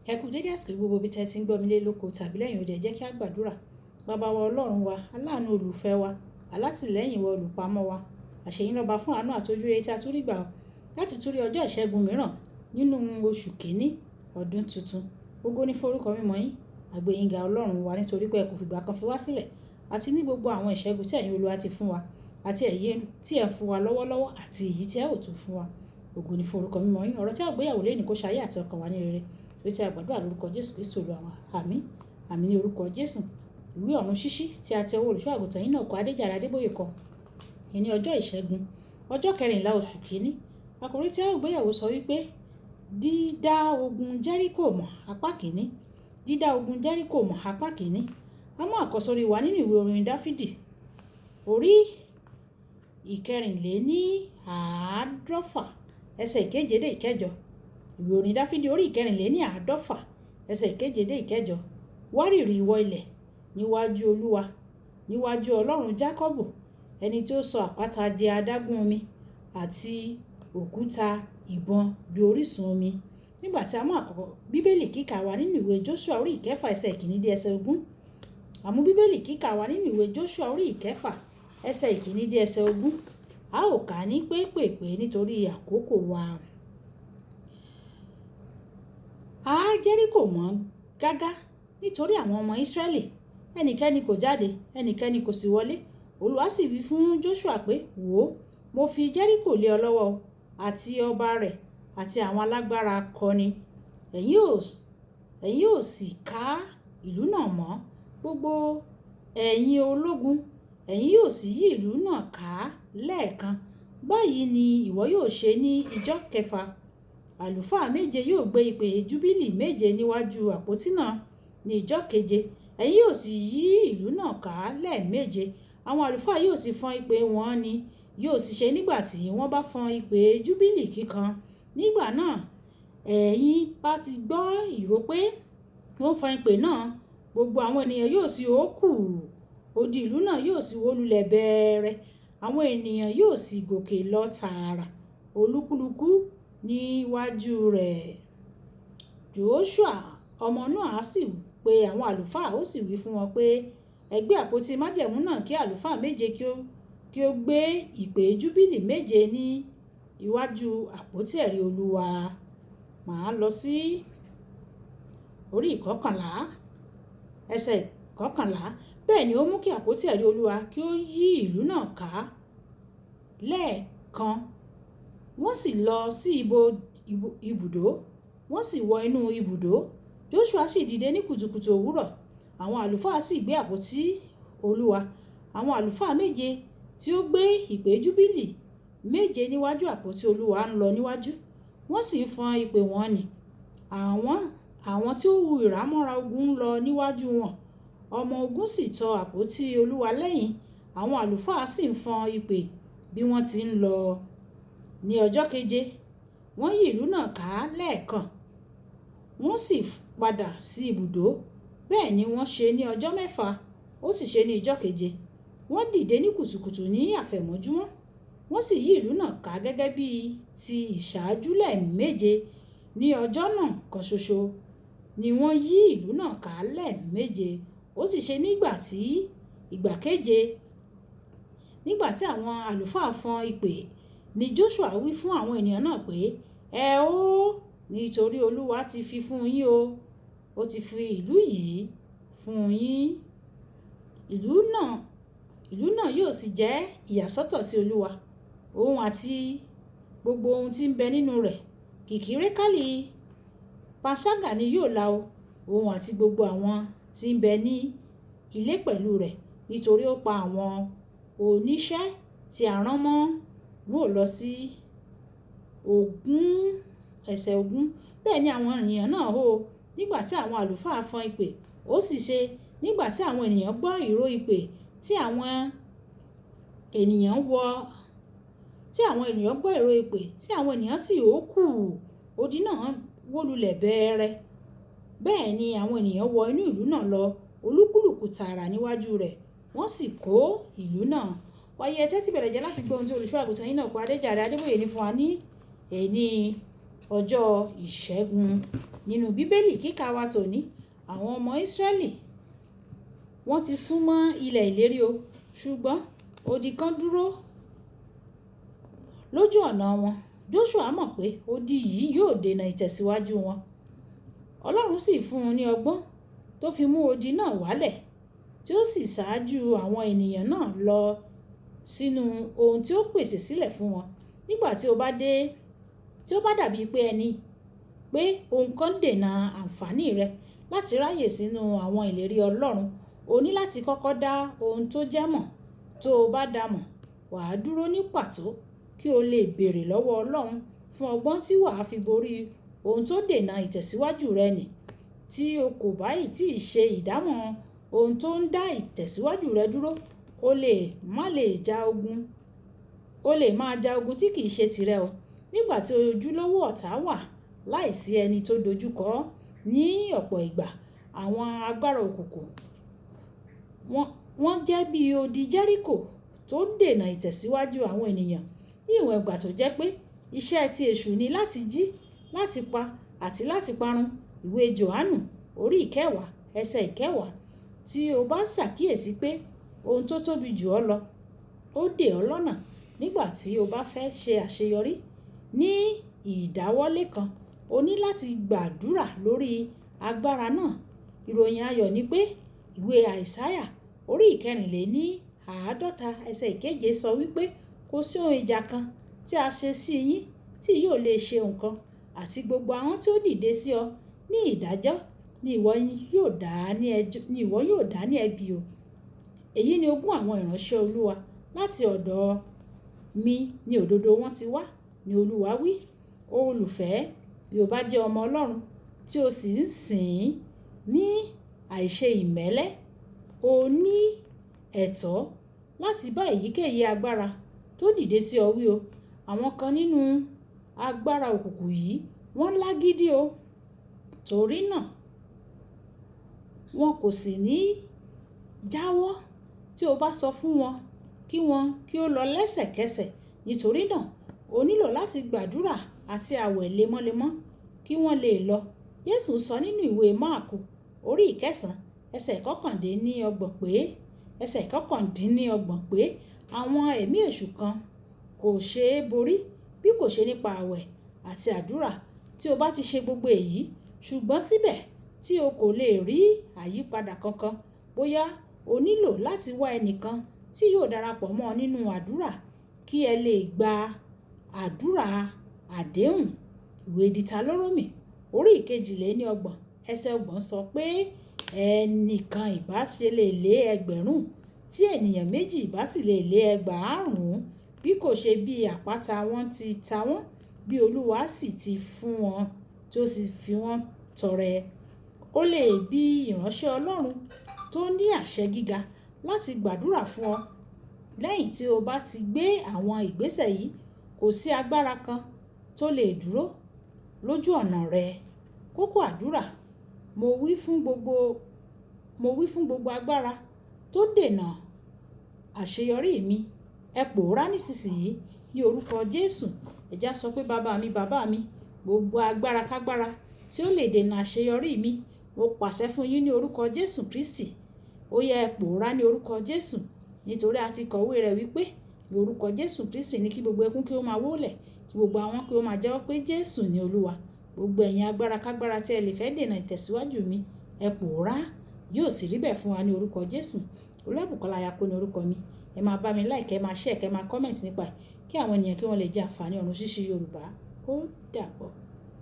Ẹ kú dédé àsìkò gbogbo bí tẹ́ ti ń gbọ́ mi lé lóko tàbí lẹ́yìn odi, ẹ jẹ́ kí a gbàdúrà. Bàbá wa Ọlọ́run wa, aláàánú olùfẹ́ wa, alátìlẹ́yìn wa, olùpamọ́ wa, àṣeyín lọ́ba fún àánú àtójú rere tí a tún rí gbà láti tún rí ọjọ́ ìṣẹ́gun mìíràn nínú oṣù kìíní ọdún tuntun. Ògo ní forúkọ mímọ́ yín, àgbéyìnga Ọlọ́run wa nítorí pé ẹ kò fìgbà kan fi wá sílẹ̀ àti ní gbogbo àwọn ìṣẹ́gun tí ẹ̀yin Olúwa ti fún wa àti èyí tí ẹ fún wa lọ́wọ́lọ́wọ́ àti èyí tí ẹ ò tún fún wa. Ògo ní forúkọ mímọ́ yín. Ọ̀rọ̀ tí a gbéyàwó lé ní kó ṣayé àti ọkàn wa ní rere. Tí a gbàdúrà lórúkọ Jésù Kristi Olúwa wa. Àmín. Àmín ní orúkọ Jésù. Ìwé ọ̀run ṣíṣí tí a tẹ owó olùṣọ́ àgùntàn yín náà kọ Adéjàre Adébóyè kọ. Ní ọjọ́ ìṣẹ́gun, ọjọ́ 14 oṣù kìíní. Àkòrí tí a gbéyàwó sọ wípé dídá ogun Jẹ́ríkò mọ̀ apá kìíní. Dídá ogun Jẹ́ríkò mọ̀ apá kìíní. A mú àkọ́sórí wa nínú ìwé orin Dáfídì orí 154 ẹsẹ̀ 7 dé 8. Ìwé orin Dáfídì orí 154 ẹsẹ̀ 7 dé 8. Wárìrì ìwọ ilẹ̀ níwájú Olúwa, níwájú Ọlọ́run Jákọ́bù, ẹni tí ó sọ àpáta di adágún omi àti òkúta ìbọn di orísun omi. Nígbà tí a mú àkọ́kọ́ bíbélì kíkà wa nínú ìwé Jóṣúà orí 9 ẹsẹ̀ 1 dé ẹsẹ̀ 20. A mú bíbélì kíkà wa nínú ìwé Jóṣúà orí 9 ẹsẹ̀ 1 dé ẹsẹ̀ 20. A ó kà ní pépèpé nítorí àkókò wa. Jẹ́ríkò mọ́ gágá nítorí àwọn ọmọ Ísírẹ́lì. Ẹnikẹ́ni kò jáde, ẹnikẹ́ni kò sì wọlé. Olúwa sì wí fún Jóṣúà pé, wò ó, mo fi Jẹ́ríkò lé ọ lọ́wọ́ àti ọba rẹ̀ àti àwọn alágbára akọni. Ẹ̀yin ò sì ká ìlú náà mọ́. Gbogbo ẹ̀yin ológun, ẹ̀yin yóò sì yí ìlú náà ká lẹ́ẹ̀kan. Báyìí ni ìwọ yóò ṣe ní ìjọ́ kẹfà. Àlùfáà méje yóò gbé ìpè júbílì méje níwájú àpótí náà ní ìjọ́ keje. Ẹ̀yin yóò sì yí ìlú náà ká lẹ́ẹ̀méje. Àwọn àlùfáà yóò sì fọ́n ìpè wọn ni yóò sì ṣe nígbà tí wọ́n bá fọ́n ìpè júbílì kíkan. Nígbà náà ẹ̀yin bá ti gbọ́ ìró pé wọ́n fọ́n ìpè náà, gbogbo àwọn ènìyàn yóò sì hókù. Odi ìlú náà yóò sì wó lulẹ̀ bẹ̀rẹ̀. Àwọn ènìyàn yóò sì gòkè lọ tààrà, olúkúlùkù níwájú rẹ̀. Jóṣúà ọmọ Núà sì pe àwọn àlùfáà, ó sì wí fún wọn pé ẹ gbé àpótí májẹ̀mú náà kí àlùfáà méje kí ó gbé ìpè júbílì méje ní iwájú àpótí ẹ̀rí Olúwa. Màá lọ sí orí 11 ẹsẹ̀ 11. Bẹ́ẹ̀ ni ó mú kí àpótí ẹ̀rí Olúwa kí ó yí ìlú náà ká lẹ́ẹ̀kan. Wọ́n sì lọ sí ibùdó, wọ́n sì wọ inú ibùdó. Jóṣúà sì dìde ní kùtùkùtù òwúrọ̀. Àwọn àlùfáà sì gbé àpótí Olúwa. Àwọn àlùfáà méje tí ó gbé ìpè júbílì méje níwájú àpótí Olúwa ń lọ níwájú. Wọ́n sì ń fọ́n ìpè wọn nì. Àwọn tí ó hu ìhámọ́ra ogun ń lọ níwájú wọn. Ọmọ ogun sì tọ àpótí Olúwa lẹ́yìn. Àwọn àlùfáà sì ń fọ́n ìpè bí wọ́n ti ń lọ. Ní ọjọ́ keje, wọ́n yí ìlú náà ká lẹ́ẹ̀kan. Wọ́n sì padà sí ibùdó. Bẹ́ẹ̀ ni wọ́n ṣe ní ọjọ́ 6, ó sì ṣe ní ìjọ́ keje. Wọ́n dìde ní kùtùkùtù ní àfẹ̀mọ́júmọ́. Wọ́n sì yí ìlú náà ká gẹ́gẹ́ bí ti ìṣáájú lẹ́ẹ̀méje. Ní ọjọ́ náà kan ṣoṣo ni wọ́n yí ìlú náà ká lẹ́ẹ̀méje. Ó sì ṣe ìgbà keje, nígbà tí àwọn àlùfáà fọ́n ìpè, ni Jóṣúà wí fún àwọn ènìyàn náà pé ẹ ó, nítorí Olúwa ti fi fún yín o. Ó ti fi ìlú yìí fún yín. Ìlú náà yóò sì jẹ́ ìyàsọ́tọ̀ sí Olúwa, òun àti gbogbo ohun tí ń bẹ nínú rẹ̀. Kìkì rékálì panṣágà ni yóò là o, òun àti gbogbo àwọn tí ń bẹ ní ilé pẹ̀lú rẹ̀, nítorí ó pa àwọn oníṣẹ́ tí a rán mọ́. Wọ́n ò lọ sí ẹsẹ̀ 20. Bẹ́ẹ̀ ni àwọn ènìyàn náà hó nígbà tí àwọn àlùfáà fọ́n ìpè. Ó sì ṣe nígbà tí àwọn ènìyàn gbọ́ ìró ìpè tí àwọn ènìyàn gbọ́ ìró ìpè tí àwọn ènìyàn sì hókù. Odi náà wó lulẹ̀ bẹ̀rẹ̀. Bẹ́ẹ̀ ni àwọn ènìyàn wọ inú ìlú náà lọ, olúkúlùkù tààrà níwájú rẹ̀. Wọ́n sì kó ìlú náà. Wáyé ẹ tẹ́tí bẹ̀rẹ̀ jẹ́ láti gbọ́ ohun tí olùṣọ́ àgùntàn yín náà kọ Adéjàre Adébóyè ní fún wa ní èní ọjọ́ ìṣẹ́gun. Nínú Bíbélì kíkà wa tòní, àwọn ọmọ Ísírẹ́lì wọ́n ti súnmọ́ ilẹ̀ ìlérí o, ṣùgbọ́n odi kan dúró lójú ọ̀nà wọn. Jóṣúà mọ̀ pé odi yìí yóò dènà ìtẹ̀síwájú wọn. Ọlọ́run sì fún un ní ọgbọ́n tó fi mú odi náà wálẹ̀, tí ó sì ṣáájú àwọn ènìyàn náà lọ sínú ohun tí ó pèsè sílẹ̀ fún wọn. Nígbà tí ó bá dàbí pé ohun kan dènà àǹfààní rẹ láti ráyè sínú àwọn ìlérí Ọlọ́run, o ní láti kọ́kọ́ dá ohun tó jẹ́ mọ̀. Tó o bá dá mọ̀, wàá dúró ní pàtó kí o lè béèrè lọ́wọ́ Ọlọ́run fún ọgbọ́n tí wàá fi borí ohun tó dènà ìtẹ̀síwájú rẹ nì. Tí o kò bá ì tí ì ṣe ìdámọ̀ ohun tó ń dá ìtẹ̀síwájú rẹ dúró, o lè máa ja ogun tí kìí ṣe tirẹ̀ o. Nígbà tí ojúlówó ọ̀tá wà láìsí ẹni tó dojúkọ ní ọ̀pọ̀ ìgbà, àwọn agbára òkùnkùn wọ́n jẹ́ bí odi Jẹ́ríkò tó ń dènà ìtẹ̀síwájú àwọn ènìyàn. Ní ìwọ̀n ìgbà tó jẹ́ pé iṣẹ́ ti èṣù ni láti jí, láti pa àti láti parun. Ìwé Jòhánù orí 10 ẹsẹ̀ 10. Tí o bá ṣàkíyèsí pé ohun tó tóbi jù ọ́ lọ ó dè ọ́ lọ́nà nígbà tí o bá fẹ́ ṣe àṣeyọrí ní ìdáwọ́lé kan, o ní láti gbàdúrà lórí agbára náà. Ìròyìn ayọ̀ ni pé ìwé Àìsáyà orí 54 ẹsẹ̀ 7 sọ wípé kò sí ohun ìjà kan tí a ṣe sí yín tí yóò lè ṣe nǹkan, àti gbogbo àwọn tí ó dìde sí ọ ní ìdájọ́ ni ìwọ yóò dá ní ẹ̀bi o. Èyí ni ogún àwọn ìránṣẹ́ Olúwa, láti ọ̀dọ̀ mi ni òdodo wọn ti wá, ni Olúwa wí. Olùfẹ́, bí o bá jẹ́ ọmọ Ọlọ́run tí o sì ń sìn ní àìṣe ìmẹ́lẹ́, o ní ẹ̀tọ́ láti bá èyíkéyìí agbára tó dìde sí ọ wí o. Àwọn kan nínú agbára òkùnkùn yìí wọ́n lágídí o, torí náà wọn kò sì ní jáwọ́ tí o bá sọ fún wọn kí ó lọ lẹ́sẹ̀kẹsẹ̀. Nítorí náà o nílò láti gbàdúrà àti àwẹ̀ lemọ́lemọ́ kí wọ́n lè lọ. Jésù sọ nínú ìwé Máàkù orí 9 ẹsẹ̀ 19 pé àwọn ẹ̀mí èṣù kan kò ṣe é borí bí kò ṣe nípa àwẹ̀ àti àdúrà. Tí o bá ti ṣe gbogbo èyí, ṣùgbọ́n síbẹ̀ tí o kò lè rí àyípadà kankan, bóyá o nílò láti wá ẹnìkan tí yóò darapọ̀ mọ́ ọ nínú àdúrà kí ẹ lè gba àdúrà àdéhùn. Ìwé Dìtálórómì orí 22 ẹsẹ̀ 30 sọ pé ẹnìkan ìbá ṣe lè lé 1000 tí ènìyàn méjì ìbá sì lè lé 1000, bí kò ṣe bí àpáta wọn ti ta wọ́n, bí Olúwa sì ti fún wọn tí ó sì fi wọ́n tọrẹ. O lè bi ìránṣẹ́ Ọlọ́run tó ní àṣẹ gíga láti gbàdúrà fún ọ. Lẹ́yìn tí o bá ti gbé àwọn ìgbésẹ̀ yìí, kò sí agbára kan tó lè dúró lójú ọ̀nà rẹ. Kókó àdúrà: mo wí fún gbogbo agbára tó dènà àṣeyọrí mi, ẹ pòórá nísinsìnyí ní orúkọ Jésù. Ẹ já sọ pé bàbá mi, gbogbo agbára kágbára tí ó lè dènà àṣeyọrí mi, mo pàṣẹ fún yín ní orúkọ Jésù Kristi. Ó yẹ ẹ pòórá ní orúkọ Jésù, nítorí a ti kọ̀wé rẹ̀ wípé ní orúkọ Jésù Kristi ní kí gbogbo ẹkún kí ó máa wólẹ̀, kí gbogbo àwọn kí ó máa jẹ́wọ́ pé Jésù ni Olúwa. Gbogbo ẹ̀yin agbára kágbára tí ẹ lè fẹ́ dènà ìtẹ̀síwájú mi, ẹ pòórá. Yóò sì rí bẹ́ẹ̀ fún wa ní orúkọ Jésù. Olúwàbùkọ́lá Ayako ní orúkọ mi. Ẹ máa bá mi like, ẹ máa share, ẹ máa comment nípa ẹ̀ kí àwọn ènìyàn kí wọ́n lè jẹ àǹfààní ọ̀run ṣíṣí Yorùbá. Ó dàbọ̀.